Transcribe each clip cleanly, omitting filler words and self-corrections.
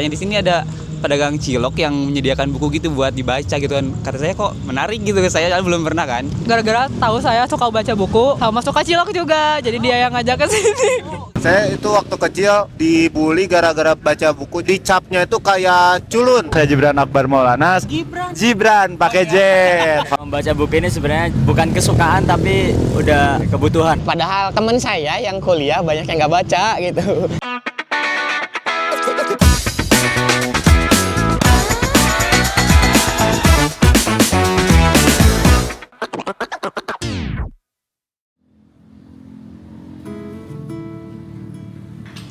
Yang di sini ada pedagang cilok yang menyediakan buku gitu buat dibaca gitu kan. Kata saya kok menarik gitu, saya belum pernah kan. Gara-gara tahu saya suka baca buku, sama suka cilok juga, jadi dia yang ngajak ke sini. Saya itu waktu kecil dibully gara-gara baca buku, dicapnya itu kayak culun. Saya Gibran Akbar Maulana. Gibran pakai J. Membaca buku ini sebenarnya bukan kesukaan tapi udah kebutuhan. Padahal teman saya yang kuliah banyak yang nggak baca gitu.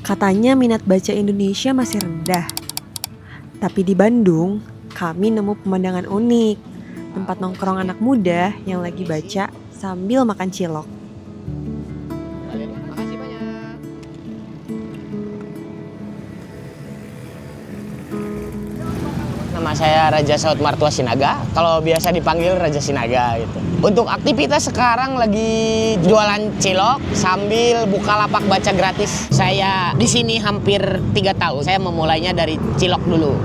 Katanya minat baca Indonesia masih rendah. Tapi di Bandung, kami nemu pemandangan unik. Tempat nongkrong anak muda yang lagi baca sambil makan cilok. Nama saya Raja Saud Martua Sinaga, kalau biasa dipanggil Raja Sinaga gitu. Untuk aktivitas sekarang lagi jualan cilok sambil buka lapak baca gratis. Saya di sini hampir 3 tahun. Saya memulainya dari cilok dulu.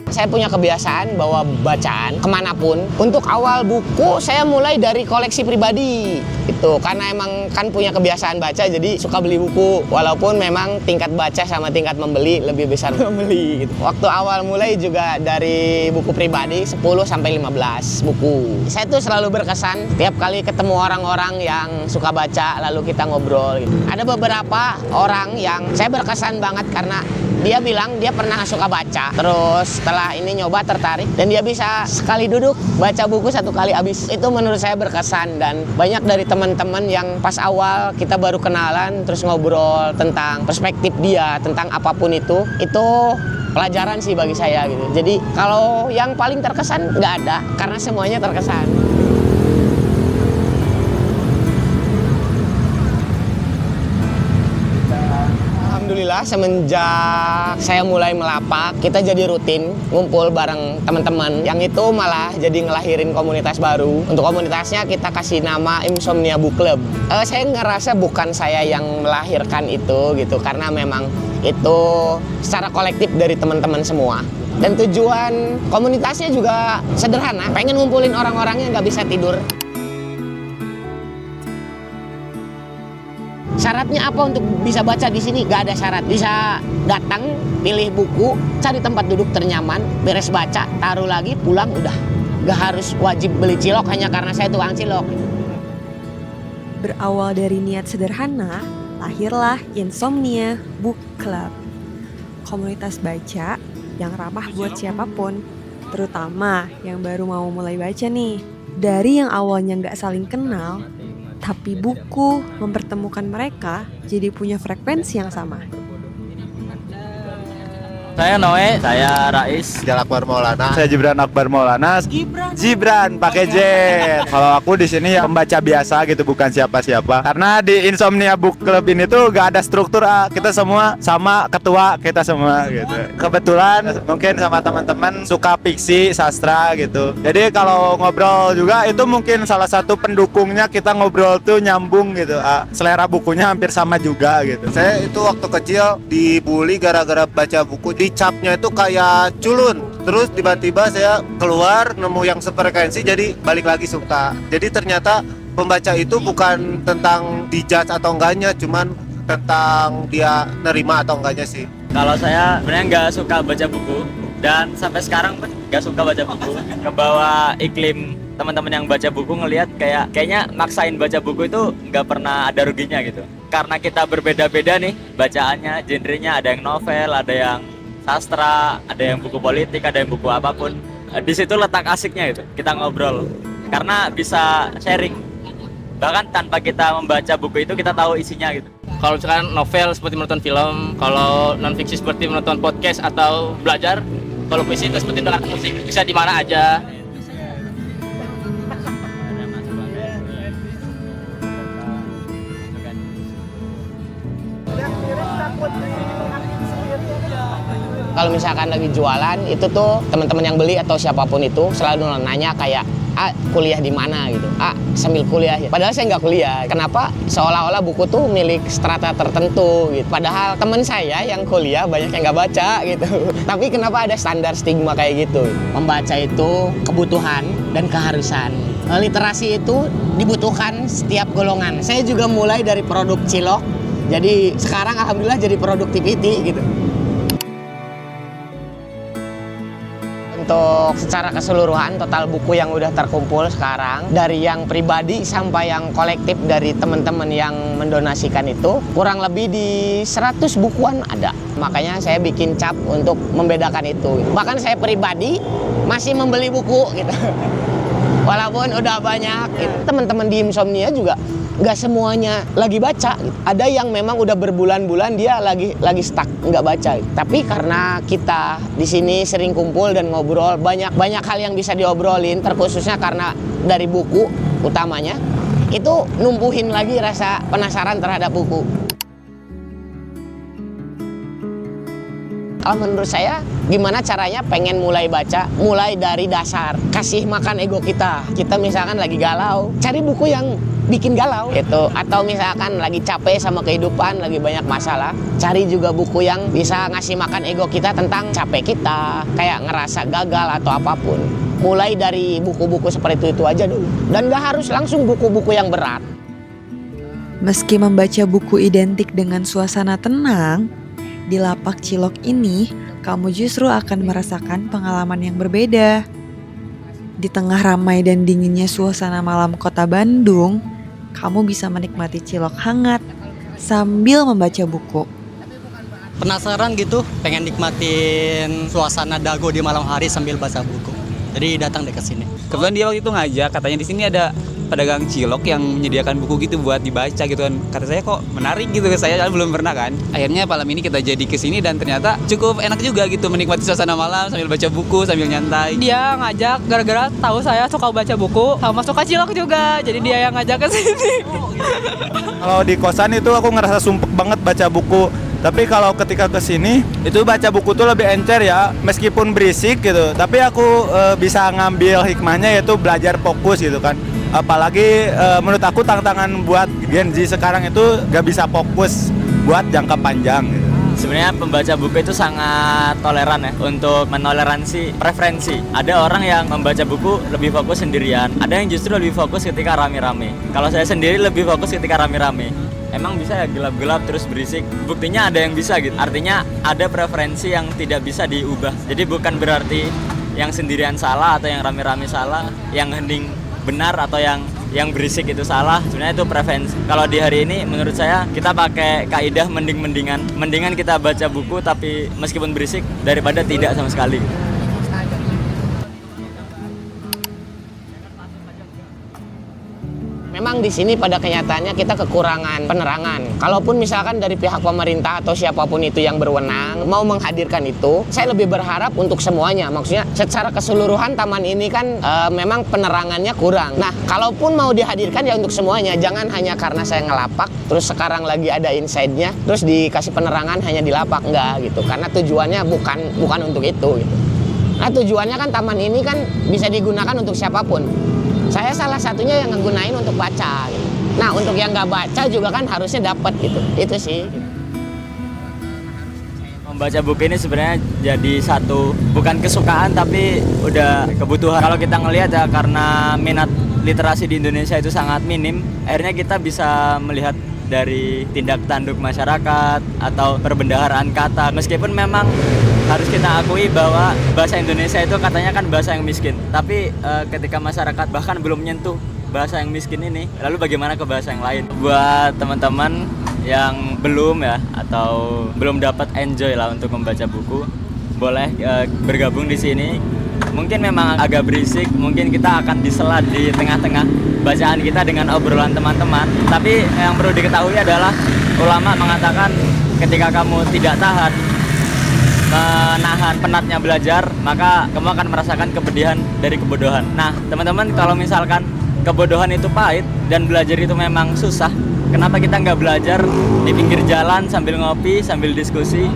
Saya punya kebiasaan bawa bacaan kemanapun. Untuk awal buku saya mulai dari koleksi pribadi itu karena emang kan punya kebiasaan baca, jadi suka beli buku walaupun memang tingkat baca sama tingkat membeli lebih besar membeli gitu. Waktu awal mulai juga dari buku pribadi 10 sampai 15 buku. Saya tuh selalu berkesan tiap kali ketemu orang-orang yang suka baca lalu kita ngobrol gitu. Ada beberapa orang yang saya berkesan banget karena dia bilang dia pernah suka baca, terus setelah ini nyoba tertarik dan dia bisa sekali duduk baca buku 1 kali habis. Itu menurut saya berkesan dan banyak dari teman-teman yang pas awal kita baru kenalan terus ngobrol tentang perspektif dia tentang apapun itu pelajaran sih bagi saya gitu. Jadi kalau yang paling terkesan nggak ada karena semuanya terkesan. Alhamdulillah semenjak saya mulai melapak, kita jadi rutin ngumpul bareng teman-teman. Yang itu malah jadi ngelahirin komunitas baru. Untuk komunitasnya kita kasih nama Insomnia Book Club. Saya ngerasa bukan saya yang melahirkan itu gitu, karena memang itu secara kolektif dari teman-teman semua. Dan tujuan komunitasnya juga sederhana, pengen ngumpulin orang-orang yang nggak bisa tidur. Syaratnya apa untuk bisa baca di sini? Gak ada syarat. Bisa datang, pilih buku, cari tempat duduk ternyaman, beres baca, taruh lagi, pulang udah. Gak harus wajib beli cilok hanya karena saya tukang cilok. Berawal dari niat sederhana, lahirlah Insomnia Book Club. Komunitas baca yang ramah buat siapapun, terutama yang baru mau mulai baca nih. Dari yang awalnya nggak saling kenal, tapi buku mempertemukan mereka jadi punya frekuensi yang sama. Saya Noe, saya Rais. Gibran Akbar Maulana. Saya Gibran Akbar Maulana. Gibran pakai J. Kalau aku di sini ya pembaca biasa gitu, bukan siapa-siapa. Karena di Insomnia Book Club ini tuh gak ada struktur, kita semua sama ketua kita semua gitu. Kebetulan mungkin sama teman-teman suka fiksi, sastra gitu. Jadi kalau ngobrol juga itu mungkin salah satu pendukungnya, kita ngobrol tuh nyambung gitu. Selera bukunya hampir sama juga gitu. Saya itu waktu kecil dibully gara-gara baca buku, dicapnya itu kayak culun. Terus tiba-tiba saya keluar nemu yang sefrekuensi, jadi balik lagi suka. Jadi ternyata pembaca itu bukan tentang dijudge atau enggaknya, cuman tentang dia nerima atau enggaknya sih. Kalau saya sebenarnya nggak suka baca buku dan sampai sekarang pun nggak suka baca buku. Kebawa iklim teman-teman yang baca buku ngelihat kayaknya maksain baca buku itu nggak pernah ada ruginya gitu. Karena kita berbeda-beda nih bacaannya, genrenya, ada yang novel, ada yang sastra, ada yang buku politik, ada yang buku apapun. Di situ letak asiknya gitu. Kita ngobrol karena bisa sharing. Bahkan tanpa kita membaca buku itu kita tahu isinya gitu. Kalau misalkan novel seperti menonton film, kalau non fiksi seperti menonton podcast atau belajar, kalau puisi itu seperti dengar musik, bisa di mana aja. Kalau misalkan lagi jualan itu tuh teman-teman yang beli atau siapapun itu selalu nanya kayak A kuliah di mana gitu, A sambil kuliah. Padahal saya nggak kuliah. Kenapa? Seolah-olah buku tuh milik strata tertentu gitu. Padahal teman saya yang kuliah banyak yang nggak baca gitu. Tapi kenapa ada standar stigma kayak gitu? Membaca itu kebutuhan dan keharusan. Literasi itu dibutuhkan setiap golongan. Saya juga mulai dari produk cilok, jadi sekarang alhamdulillah jadi productivity gitu. Untuk secara keseluruhan total buku yang udah terkumpul sekarang, dari yang pribadi sampai yang kolektif dari teman-teman yang mendonasikan itu, kurang lebih di 100 bukuan ada. Makanya saya bikin cap untuk membedakan itu. Bahkan saya pribadi masih membeli buku gitu. Walaupun udah banyak gitu. Teman-teman di Insomnia juga nggak semuanya lagi baca gitu. Ada yang memang udah berbulan-bulan dia lagi stuck nggak baca gitu. Tapi karena kita di sini sering kumpul dan ngobrol, banyak hal yang bisa diobrolin, terkhususnya karena dari buku utamanya itu numpuhin lagi rasa penasaran terhadap buku. Kalau menurut saya, gimana caranya pengen mulai baca, mulai dari dasar, kasih makan ego kita. Kita misalkan lagi galau, cari buku yang bikin galau gitu. Atau misalkan lagi capek sama kehidupan, lagi banyak masalah, cari juga buku yang bisa ngasih makan ego kita tentang capek kita, kayak ngerasa gagal atau apapun. Mulai dari buku-buku seperti itu aja dulu. Dan gak harus langsung buku-buku yang berat. Meski membaca buku identik dengan suasana tenang, di lapak cilok ini, kamu justru akan merasakan pengalaman yang berbeda. Di tengah ramai dan dinginnya suasana malam kota Bandung, kamu bisa menikmati cilok hangat sambil membaca buku. Penasaran gitu, pengen nikmatin suasana dago di malam hari sambil baca buku. Jadi datang deh ke sini. Kebetulan dia waktu itu ngajak, katanya di sini ada pedagang cilok yang menyediakan buku gitu buat dibaca gitu kan. Kata saya kok menarik gitu, saya belum pernah kan. Akhirnya malam ini kita jadi kesini dan ternyata cukup enak juga gitu menikmati suasana malam sambil baca buku, sambil nyantai. Dia ngajak gara-gara tahu saya suka baca buku sama suka cilok juga. Jadi dia yang ngajak ke sini. Kalau di kosan itu aku ngerasa sumpek banget baca buku. Tapi kalau ketika kesini itu baca buku tuh lebih encer ya, meskipun berisik gitu. Tapi aku bisa ngambil hikmahnya, yaitu belajar fokus gitu kan. Apalagi menurut aku tantangan buat Gen Z sekarang itu gak bisa fokus buat jangka panjang gitu. Sebenarnya pembaca buku itu sangat toleran ya untuk menoleransi preferensi. Ada orang yang membaca buku lebih fokus sendirian, ada yang justru lebih fokus ketika rame-rame. Kalau saya sendiri lebih fokus ketika rame-rame. Emang bisa ya gelap-gelap terus berisik? Buktinya ada yang bisa gitu. Artinya ada preferensi yang tidak bisa diubah. Jadi bukan berarti yang sendirian salah atau yang rame-rame salah, yang hening benar atau yang berisik itu salah. Sebenarnya itu preferensi. Kalau di hari ini menurut saya kita pakai kaidah mendingan kita baca buku tapi meskipun berisik daripada tidak sama sekali. Memang di sini pada kenyataannya kita kekurangan penerangan. Kalaupun misalkan dari pihak pemerintah atau siapapun itu yang berwenang mau menghadirkan itu, saya lebih berharap untuk semuanya. Maksudnya secara keseluruhan taman ini kan memang penerangannya kurang. Nah, kalaupun mau dihadirkan ya untuk semuanya. Jangan hanya karena saya ngelapak, terus sekarang lagi ada inside-nya, terus dikasih penerangan hanya di lapak. Enggak gitu. Karena tujuannya bukan untuk itu gitu. Nah, tujuannya kan taman ini kan bisa digunakan untuk siapapun. Saya salah satunya yang ngegunain untuk baca gitu. Nah, untuk yang nggak baca juga kan harusnya dapat gitu. Itu sih. Membaca buku ini sebenarnya jadi satu, bukan kesukaan tapi udah kebutuhan. Kalau kita ngelihat ya, karena minat literasi di Indonesia itu sangat minim, akhirnya kita bisa melihat dari tindak tanduk masyarakat atau perbendaharaan kata. Meskipun memang harus kita akui bahwa bahasa Indonesia itu katanya kan bahasa yang miskin. Tapi ketika masyarakat bahkan belum menyentuh bahasa yang miskin ini, lalu bagaimana ke bahasa yang lain? Buat teman-teman yang belum ya atau belum dapat enjoy lah untuk membaca buku, boleh bergabung di sini. Mungkin memang agak berisik, mungkin kita akan disela di tengah-tengah bacaan kita dengan obrolan teman-teman. Tapi yang perlu diketahui adalah ulama mengatakan ketika kamu tidak tahan menahan penatnya belajar, maka kamu akan merasakan kepedihan dari kebodohan. Nah, teman-teman, kalau misalkan kebodohan itu pahit dan belajar itu memang susah, kenapa kita nggak belajar di pinggir jalan sambil ngopi, sambil diskusi,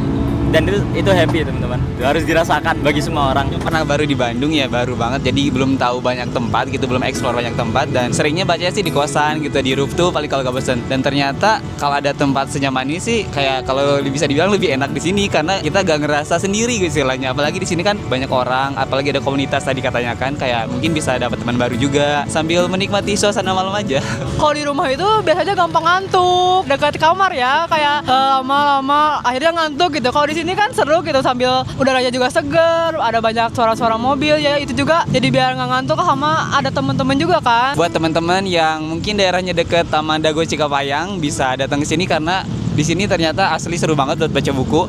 dan itu happy teman-teman. Itu harus dirasakan bagi semua orang. Pernah baru di Bandung ya, baru banget, jadi belum tahu banyak tempat gitu, belum explore banyak tempat, dan seringnya bacanya sih di kosan gitu, di roof tuh paling kalau gak bosen. Dan ternyata kalau ada tempat senyaman ini sih kayak kalau bisa dibilang lebih enak di sini karena kita gak ngerasa sendiri gitu istilahnya. Apalagi di sini kan banyak orang, apalagi ada komunitas tadi katanya kan, kayak mungkin bisa dapat teman baru juga sambil menikmati suasana malam aja. Kalau di rumah itu biasanya gampang ngantuk, dekat kamar ya, kayak lama-lama akhirnya ngantuk gitu. Kalau di sini kan seru gitu, sambil udaranya juga seger, ada banyak suara-suara mobil ya, itu juga jadi biar nggak ngantuk, sama ada teman-teman juga kan. Buat teman-teman yang mungkin daerahnya deket Taman Dago Cikapayang bisa datang ke sini karena di sini ternyata asli seru banget buat baca buku.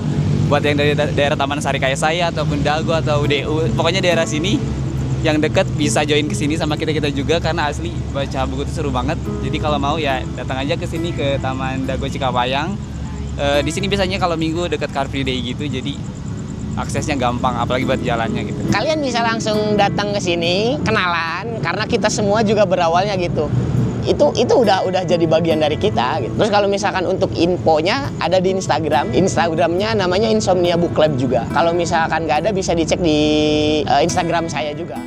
Buat yang dari daerah Taman Sari kayak saya ataupun Dago atau DU, pokoknya daerah sini yang deket bisa join ke sini sama kita juga karena asli baca buku itu seru banget. Jadi kalau mau ya datang aja ke sini ke Taman Dago Cikapayang. Di sini biasanya kalau minggu deket Car Free Day gitu, jadi aksesnya gampang, apalagi buat jalannya gitu. Kalian bisa langsung datang ke sini, kenalan, karena kita semua juga berawalnya gitu. Itu udah jadi bagian dari kita gitu. Terus kalau misalkan untuk infonya ada di Instagramnya namanya Insomnia Book Club juga. Kalau misalkan nggak ada bisa dicek di Instagram saya juga.